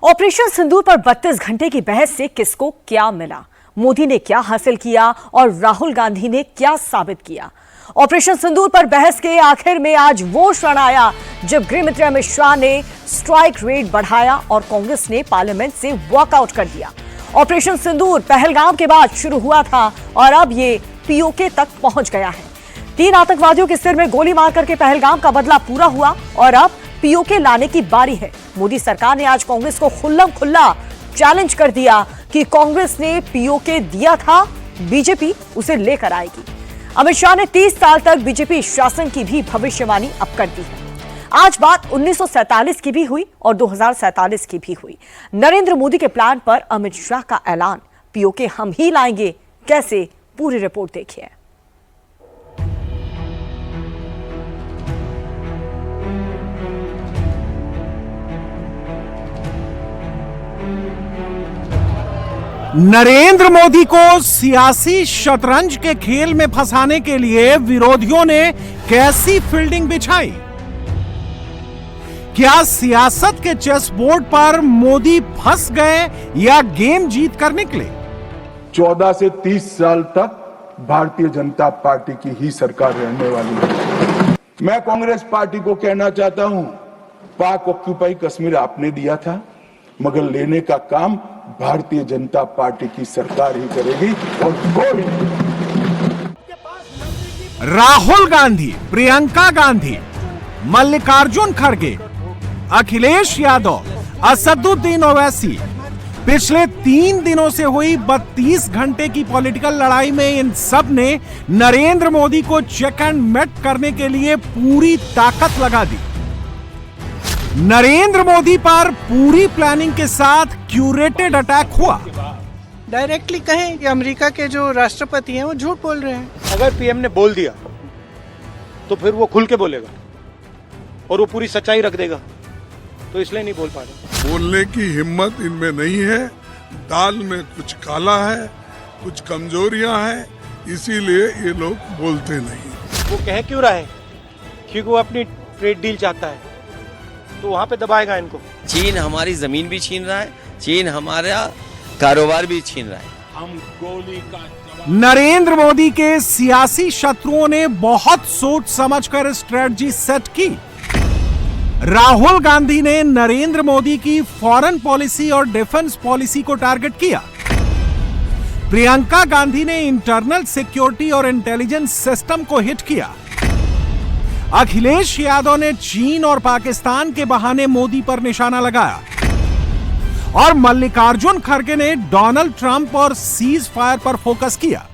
Operation सिंदूर पर 32 घंटे की बहस से किसको क्या मिला, मोदी ने क्या हासिल किया और राहुल गांधी ने क्या साबित किया। ऑपरेशन सिंदूर पर बहस के आखिर में आज वो क्षण आया जब गृह मंत्री अमित शाह ने स्ट्राइक रेट बढ़ाया और कांग्रेस ने पार्लियामेंट से वॉकआउट कर दिया। ऑपरेशन सिंदूर पहलगाम के बाद शुरू हुआ था और अब ये पीओके तक पहुंच गया है। 3 आतंकवादियों के सिर में गोली मार करके पहलगाम का बदला पूरा हुआ और अब पीओके लाने की बारी है। मोदी सरकार ने आज कांग्रेस को खुल्लम खुल्ला चैलेंज कर दिया कि कांग्रेस ने पीओके दिया था, बीजेपी उसे लेकर आएगी। अमित शाह ने 30 साल तक बीजेपी शासन की भी भविष्यवाणी अब कर दी है। आज बात 1947 की भी हुई और 2047 की भी हुई। नरेंद्र मोदी के प्लान पर अमित शाह का ऐलान, पीओके हम ही लाएंगे, कैसे, पूरी रिपोर्ट देखिए। नरेंद्र मोदी को सियासी शतरंज के खेल में फंसाने के लिए विरोधियों ने कैसी फील्डिंग बिछाई? क्या सियासत के चेस बोर्ड पर मोदी फंस गए या गेम जीत कर निकले? 14 से 30 साल तक भारतीय जनता पार्टी की ही सरकार रहने वाली है। मैं कांग्रेस पार्टी को कहना चाहता हूं, पाक ऑक्यूपाई कश्मीर आपने दिया था, मगर लेने का काम भारतीय जनता पार्टी की सरकार ही करेगी और कोई। राहुल गांधी, प्रियंका गांधी, मल्लिकार्जुन खड़गे, अखिलेश यादव, असदुद्दीन ओवैसी, पिछले 3 दिनों से हुई 32 घंटे की पॉलिटिकल लड़ाई में इन सब ने नरेंद्र मोदी को चेक एंड मेट करने के लिए पूरी ताकत लगा दी। नरेंद्र मोदी पर पूरी प्लानिंग के साथ क्यूरेटेड अटैक हुआ। डायरेक्टली कहें कि अमेरिका के जो राष्ट्रपति हैं वो झूठ बोल रहे हैं। अगर पीएम ने बोल दिया तो फिर वो खुल के बोलेगा और वो पूरी सच्चाई रख देगा, तो इसलिए नहीं बोल पा रहे। बोलने की हिम्मत इनमें नहीं है। दाल में कुछ काला है, कुछ कमजोरियां हैं, इसीलिए ये लोग बोलते नहीं। वो कह क्यों रहा है? क्योंकि वो अपनी ट्रेड डील चाहता है, तो वहां पे दबाएगा इनको। चीन हमारी जमीन भी छीन रहा है, चीन हमारा कारोबार भी छीन रहा है। हम गोली का नरेंद्र मोदी के सियासी शत्रुओं ने बहुत सोच समझकर स्ट्रेटजी सेट की। राहुल गांधी ने नरेंद्र मोदी की फॉरेन पॉलिसी और डिफेंस पॉलिसी को टारगेट किया। प्रियंका गांधी ने इंटरनल सिक्योरिटी और इंटेलिजेंस सिस्टम को हिट किया। अखिलेश यादव ने चीन और पाकिस्तान के बहाने मोदी पर निशाना लगाया और मल्लिकार्जुन खड़गे ने डोनाल्ड ट्रंप और सीज फायर पर फोकस किया।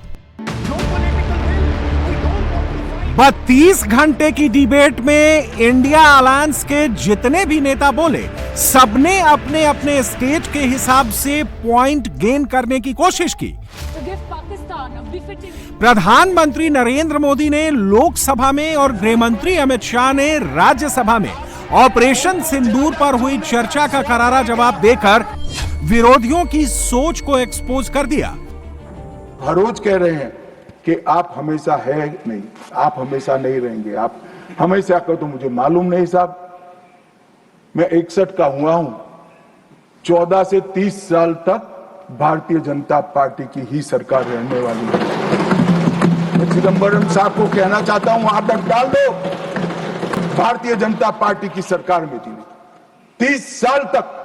32 घंटे की डिबेट में इंडिया अलायंस के जितने भी नेता बोले, सबने अपने अपने स्टेट के हिसाब से पॉइंट गेन करने की कोशिश की। प्रधानमंत्री नरेंद्र मोदी ने लोकसभा में और गृह मंत्री अमित शाह ने राज्यसभा में ऑपरेशन सिंदूर पर हुई चर्चा का करारा जवाब देकर विरोधियों की सोच को एक्सपोज कर दिया। हर रोज कह रहे हैं कि आप हमेशा है नहीं, आप हमेशा नहीं रहेंगे, आप हमेशा का तो मुझे मालूम नहीं साहब। मैं 61 का हुआ हूं। 14 से 30 साल तक भारतीय जनता पार्टी की ही सरकार रहने वाली है। मैं चिदंबरम साहब को कहना चाहता हूं, आप वोट डाल दो, भारतीय जनता पार्टी की सरकार में थी। 30 साल तक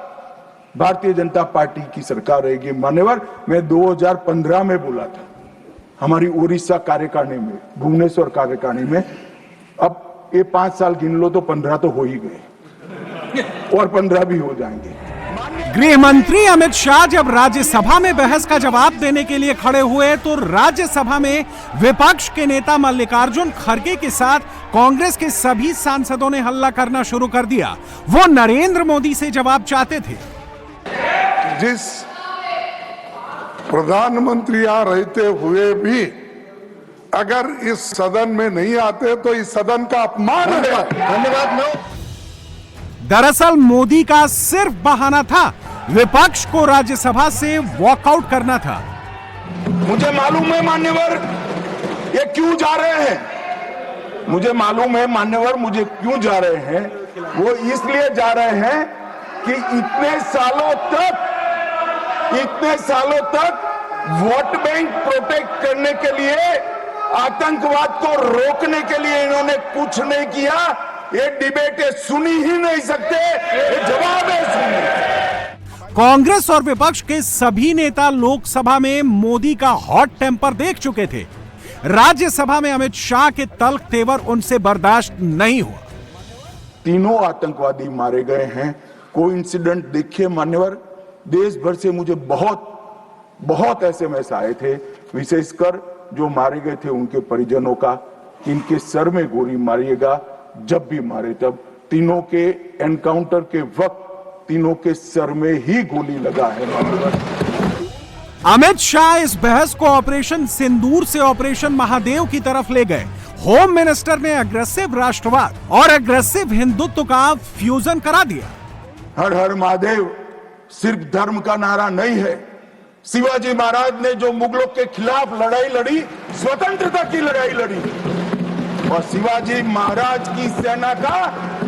भारतीय जनता पार्टी की सरकार रहेगी। मान्यवर, मैं 2015 में बोला था, हमारी उड़ीसा कार्यकारिणी में, भुवनेश्वर कार्यकारिणी में। अब ये 5 साल गिन लो तो 15 तो हो ही गए और 15 भी हो जाएंगे। गृह मंत्री अमित शाह जब राज्यसभा में बहस का जवाब देने के लिए खड़े हुए तो राज्यसभा में विपक्ष के नेता मल्लिकार्जुन खड़गे के साथ कांग्रेस के सभी सांसदों ने हल्ला करना शुरू कर दिया। वो नरेंद्र मोदी से जवाब चाहते थे। जिस प्रधानमंत्री यहाँ रहते हुए भी अगर इस सदन में नहीं आते तो इस सदन का अपमान है। धन्यवाद। दरअसल मोदी का सिर्फ बहाना था, विपक्ष को राज्यसभा से वॉकआउट करना था। मुझे मालूम है मान्यवर, ये क्यों जा रहे हैं, मुझे मालूम है मान्यवर, मुझे क्यों जा रहे हैं। वो इसलिए जा रहे हैं कि इतने सालों तक वोट बैंक प्रोटेक्ट करने के लिए, आतंकवाद को रोकने के लिए इन्होंने कुछ नहीं किया। ये डिबेटें सुनी ही नहीं सकते, ये जवाब है सुनिए। कांग्रेस और विपक्ष के सभी नेता लोकसभा में मोदी का हॉट टेम्पर देख चुके थे। राज्यसभा में अमित शाह के तल्ख तेवर उनसे बर्दाश्त नहीं हुआ। तीनों आतंकवादी मारे गए हैं। कोइंसिडेंट देखिए मान्यवर, देश भर से मुझे बहुत एसएमएस आए थे, विशेषकर जो मारे गए थे उनके परिजनों का, इनके सर में गोली मारिएगा, जब भी मारे तब। तीनों के एनकाउंटर के वक्त तीनों के सर में ही गोली लगा है मान्यवर। अमित शाह इस बहस को ऑपरेशन सिंदूर से ऑपरेशन महादेव की तरफ ले गए। होम मिनिस्टर ने अग्रेसिव राष्ट्रवाद और अग्रेसिव हिंदुत्व का फ्यूजन करा दिया। हर हर महादेव सिर्फ धर्म का नारा नहीं है। शिवाजी महाराज ने जो मुगलों के खिलाफ लड़ाई लड़ी, स्वतंत्रता की लड़ाई लड़ी, और शिवाजी महाराज की सेना का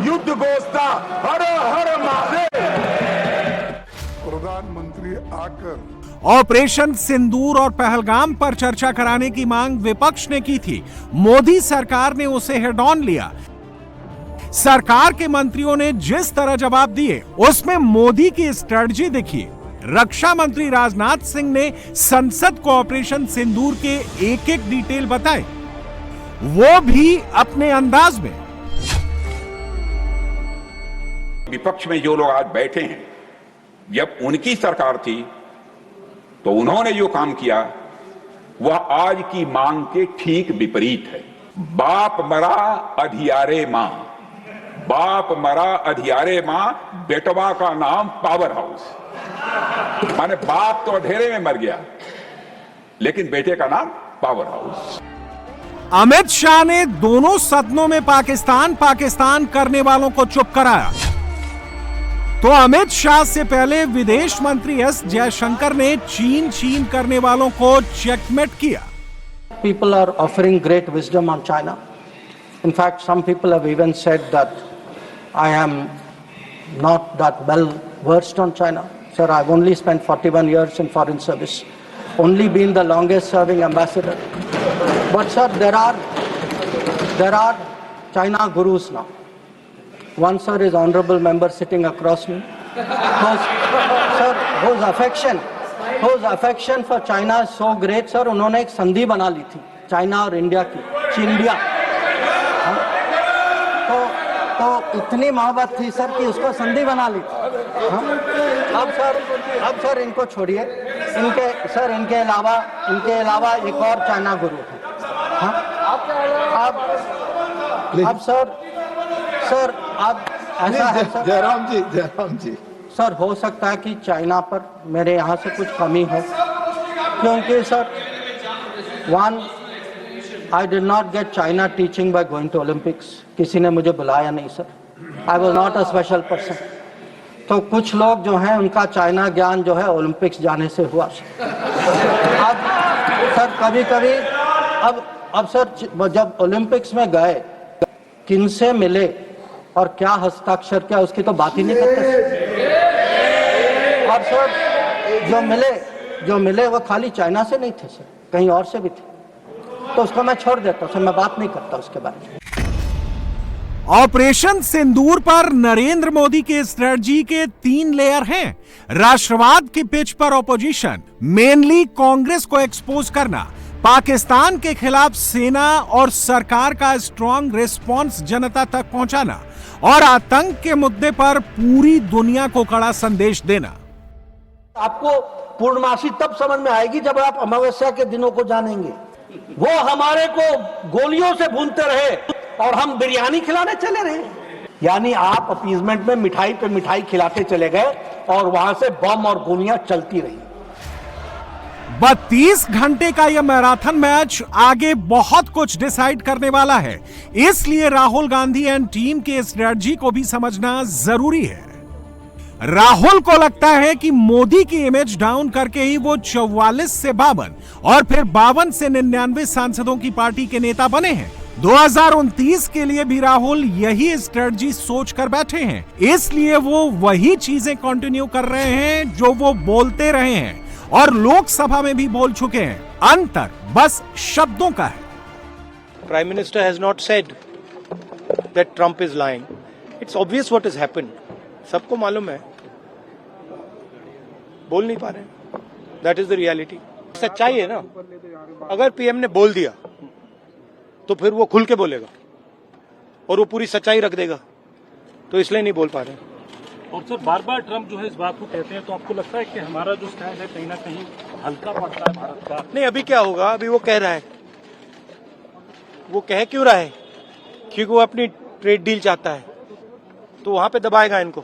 युद्ध घोष था हर हर महादेव। प्रधानमंत्री आकर ऑपरेशन सिंदूर और पहलगाम पर चर्चा कराने की मांग विपक्ष ने की थी। मोदी सरकार ने उसे हेड ऑन लिया। सरकार के मंत्रियों ने जिस तरह जवाब दिए उसमें मोदी की स्ट्रेटजी दिखी। रक्षा मंत्री राजनाथ सिंह ने संसद को ऑपरेशन सिंदूर के एक एक डिटेल बताए, वो भी अपने अंदाज में। विपक्ष में जो लोग आज बैठे हैं, जब उनकी सरकार थी तो उन्होंने जो काम किया वह आज की मांग के ठीक विपरीत है। बाप मरा अधियारे मां, बाप मरा अधियारे मां, बेटवा का नाम पावर हाउस। माने बाप तो अंधेरे में मर गया, लेकिन बेटे का नाम पावर हाउस। अमित शाह ने दोनों सदनों में पाकिस्तान पाकिस्तान करने वालों को चुप कराया, तो अमित शाह से पहले विदेश मंत्री एस जयशंकर ने चीन चीन करने वालों को चेकमेट किया। People are offering great wisdom on China. In fact, some people have even said that I am not that well versed on China. Sir, I've only spent 41 years in foreign service, only been the longest serving ambassador. But sir, there are China gurus now. One sir is honorable member sitting across me. Whose affection for China is so great, sir. उन्होंने एक संधि बना ली थी China और India की, चीनिया। तो इतनी मोहब्बत थी सर कि उसको संधि बना ली थी। अब सर इनको छोड़िए, इनके अलावा एक और चाइना गुरु है। अब सर अब ऐसा है सर, जयराम जी सर हो सकता है कि चाइना पर मेरे यहाँ से कुछ कमी हो, क्योंकि sir I did not get China teaching by going to Olympics. किसी ने मुझे बुलाया नहीं sir, I was not a special person. तो कुछ लोग जो हैं उनका चाइना ज्ञान जो है ओलंपिक्स जाने से हुआ। अब सर कभी अब सर जब ओलंपिक्स में गए, किनसे मिले और क्या हस्ताक्षर किया उसकी तो बात ही नहीं करते। और सर जो मिले वो खाली चाइना से नहीं थे सर, कहीं और से भी थे। तो उसको मैं छोड़ देता हूं सर, मैं बात नहीं करता उसके बारे में। ऑपरेशन सिंदूर पर नरेंद्र मोदी के स्ट्रेटजी के 3 लेयर हैं। राष्ट्रवाद की पिच पर ऑपोजिशन, मेनली कांग्रेस को एक्सपोज करना, पाकिस्तान के खिलाफ सेना और सरकार का स्ट्रॉन्ग रिस्पॉन्स जनता तक पहुंचाना, और आतंक के मुद्दे पर पूरी दुनिया को कड़ा संदेश देना। आपको पूर्णमासी तब समझ में आएगी जब आप अमावस्या के दिनों को जानेंगे। वो हमारे को गोलियों से भूनते रहे और हम बिरयानी खिलाने चले रहे। यानी आप अपीजमेंट में मिठाई पे मिठाई खिलाते चले गए और वहां से बम और गोलियां चलती रही। 32 घंटे का यह मैराथन मैच आगे बहुत कुछ डिसाइड करने वाला है, इसलिए राहुल गांधी एंड टीम के स्ट्रेटजी को भी समझना जरूरी है। राहुल को लगता है कि मोदी की इमेज डाउन करके ही वो 44 से 52 और फिर 52 से 99 सांसदों की पार्टी के नेता बने हैं। 2029 के लिए भी राहुल यही स्ट्रेटजी सोच कर बैठे हैं, इसलिए वो वही चीजें कंटिन्यू कर रहे हैं जो वो बोलते रहे हैं और लोकसभा में भी बोल चुके हैं। अंतर बस शब्दों का है। Prime Minister has not said that Trump is lying. It's obvious what has happened. सबको मालूम है, बोल नहीं पा रहे। That is the reality. सच्चाई है ना, अगर पीएम ने बोल दिया तो फिर वो खुल के बोलेगा और वो पूरी सच्चाई रख देगा, तो इसलिए नहीं बोल पा रहे। और सर बार बार ट्रम्प जो है इस बात को कहते हैं, तो आपको लगता है कि हमारा जो स्टैंड है कहीं ना कहीं हल्का पड़ता है भारत का? नहीं, अभी क्या होगा, अभी वो कह रहा है। वो कह क्यों रहा है? क्योंकि वो अपनी ट्रेड डील चाहता है, तो वहां पे दबाएगा इनको।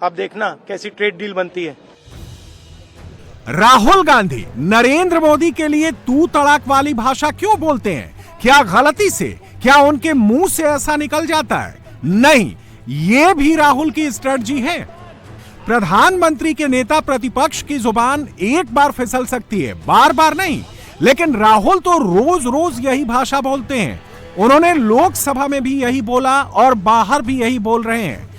आप देखना कैसी ट्रेड डील बनती है। राहुल गांधी नरेंद्र मोदी के लिए तू तड़ाक वाली भाषा क्यों बोलते हैं? क्या गलती से, क्या उनके मुंह से ऐसा निकल जाता है? नहीं, ये भी राहुल की स्ट्रेटजी है। प्रधानमंत्री के नेता प्रतिपक्ष की जुबान एक बार फिसल सकती है, बार बार नहीं, लेकिन राहुल तो रोज रोज यही भाषा बोलते हैं। उन्होंने लोकसभा में भी यही बोला और बाहर भी यही बोल रहे हैं।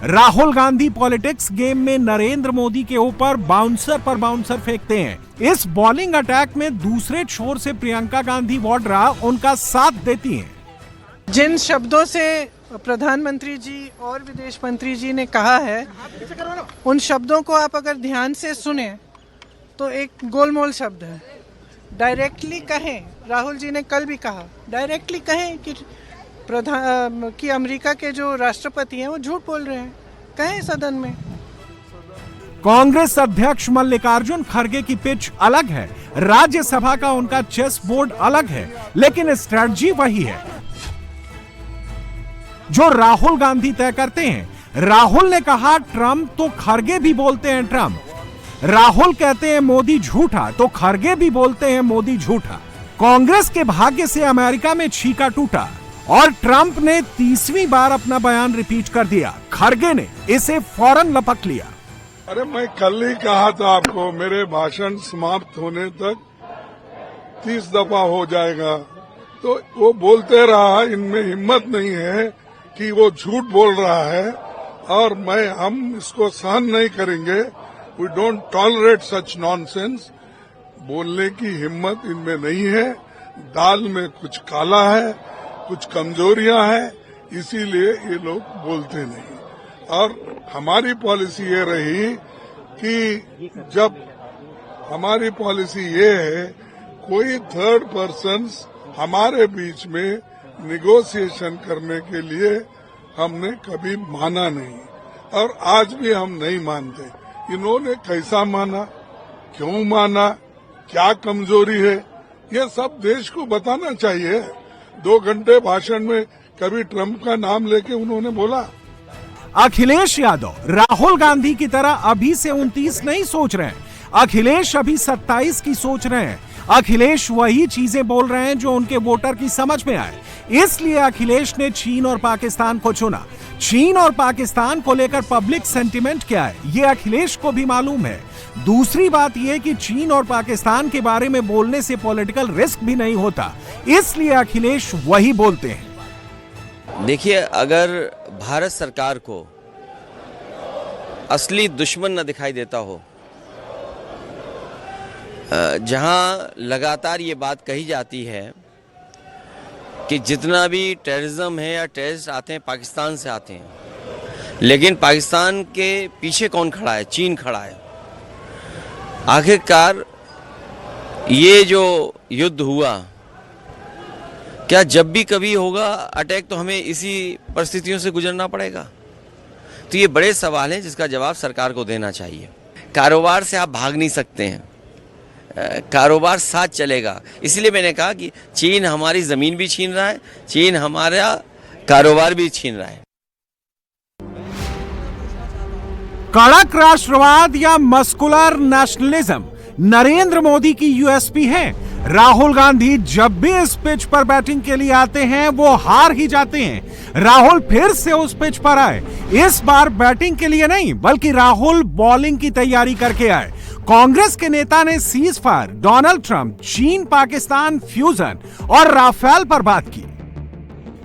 राहुल गांधी पॉलिटिक्स गेम में नरेंद्र मोदी के ऊपर बाउंसर पर बाउंसर फेंकते हैं। इस बॉलिंग अटैक में दूसरे छोर से प्रियंका गांधी वाड्रा उनका साथ देती हैं। जिन शब्दों से प्रधानमंत्री जी और विदेश मंत्री जी ने कहा है, उन शब्दों को आप अगर ध्यान से सुने तो एक गोलमोल शब्द है। डायरेक्टली कहें, राहुल जी ने कल भी कहा, डायरेक्टली कहें कि अमेरिका के जो राष्ट्रपति हैं वो झूठ बोल रहे हैं, कहें सदन में। कांग्रेस अध्यक्ष मल्लिकार्जुन खड़गे की पिच अलग है, राज्यसभा का उनका चेस बोर्ड अलग है, लेकिन स्ट्रेटजी वही है जो राहुल गांधी तय करते हैं। राहुल ने कहा ट्रम्प, तो खड़गे भी बोलते हैं ट्रम्प। राहुल कहते हैं मोदी झूठा, तो खड़गे भी बोलते हैं मोदी झूठा। कांग्रेस के भाग्य से अमेरिका में छीका टूटा और ट्रम्प ने 30वीं बार अपना बयान रिपीट कर दिया। खड़गे ने इसे फौरन लपक लिया। अरे मैं कल ही कहा था आपको, मेरे भाषण समाप्त होने तक 30 दफा हो जाएगा, तो वो बोलते रहा। इनमें हिम्मत नहीं है कि वो झूठ बोल रहा है और हम इसको सहन नहीं करेंगे। We don't tolerate such nonsense. बोलने की हिम्मत इनमें नहीं है। दाल में कुछ काला है, कुछ कमजोरियां हैं, इसीलिए ये लोग बोलते नहीं। और हमारी पॉलिसी ये रही कि जब हमारी पॉलिसी ये है, कोई थर्ड पर्सन हमारे बीच में निगोशिएशन करने के लिए हमने कभी माना नहीं और आज भी हम नहीं मानते। इन्होंने कैसा माना, क्यों माना, क्या कमजोरी है, ये सब देश को बताना चाहिए। 2 घंटे भाषण में कभी ट्रम्प का नाम लेके उन्होंने बोला। अखिलेश यादव राहुल गांधी की तरह अभी से 29 नहीं सोच रहे हैं। अखिलेश अभी 27 की सोच रहे हैं। अखिलेश वही चीजें बोल रहे हैं जो उनके वोटर की समझ में आए। इसलिए अखिलेश ने चीन और पाकिस्तान को चुना। चीन और पाकिस्तान को लेकर पब्लिक सेंटिमेंट क्या है, ये अखिलेश को भी मालूम है। दूसरी बात यह कि चीन और पाकिस्तान के बारे में बोलने से पॉलिटिकल रिस्क भी नहीं होता, इसलिए अखिलेश वही बोलते हैं। देखिए, अगर भारत सरकार को असली दुश्मन न दिखाई देता हो, जहां लगातार ये बात कही जाती है कि जितना भी टेररिज्म है या टेररिस्ट आते हैं पाकिस्तान से आते हैं, लेकिन पाकिस्तान के पीछे कौन खड़ा है? चीन खड़ा है। आखिरकार ये जो युद्ध हुआ, क्या जब भी कभी होगा अटैक तो हमें इसी परिस्थितियों से गुजरना पड़ेगा? तो ये बड़े सवाल हैं जिसका जवाब सरकार को देना चाहिए। कारोबार से आप भाग नहीं सकते हैं, कारोबार साथ चलेगा। इसलिए मैंने कहा कि चीन हमारी जमीन भी छीन रहा है, चीन हमारा कारोबार भी छीन रहा है। कड़क राष्ट्रवाद या मस्कुलर नेशनलिज्म नरेंद्र मोदी की यूएसपी है। राहुल गांधी जब भी इस पिच पर बैटिंग के लिए आते हैं वो हार ही जाते हैं। राहुल फिर से उस पिच पर आए, इस बार बैटिंग के लिए नहीं बल्कि राहुल बॉलिंग की तैयारी करके आए। कांग्रेस के नेता ने सीज फायर, डोनाल्ड ट्रंप, चीन पाकिस्तान फ्यूजन और राफेल पर बात की।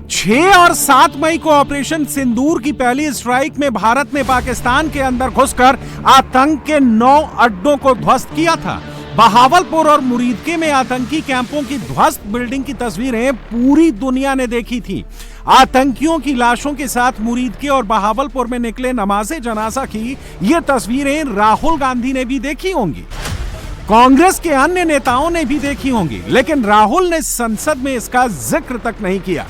6 और 7 मई को ऑपरेशन सिंदूर की पहली स्ट्राइक में भारत ने पाकिस्तान के अंदर घुसकर आतंक के 9 अड्डों को ध्वस्त किया था। बहावलपुर और मुरीदके में आतंकी कैंपों की ध्वस्त बिल्डिंग की तस्वीरें पूरी दुनिया ने देखी थी। आतंकियों की लाशों के साथ मुरीदके और बहावलपुर में निकले नमाज़े जनाजा की ये तस्वीरें राहुल गांधी ने भी देखी होंगी, कांग्रेस के अन्य नेताओं ने भी देखी होंगी, लेकिन राहुल ने संसद में इसका जिक्र तक नहीं किया।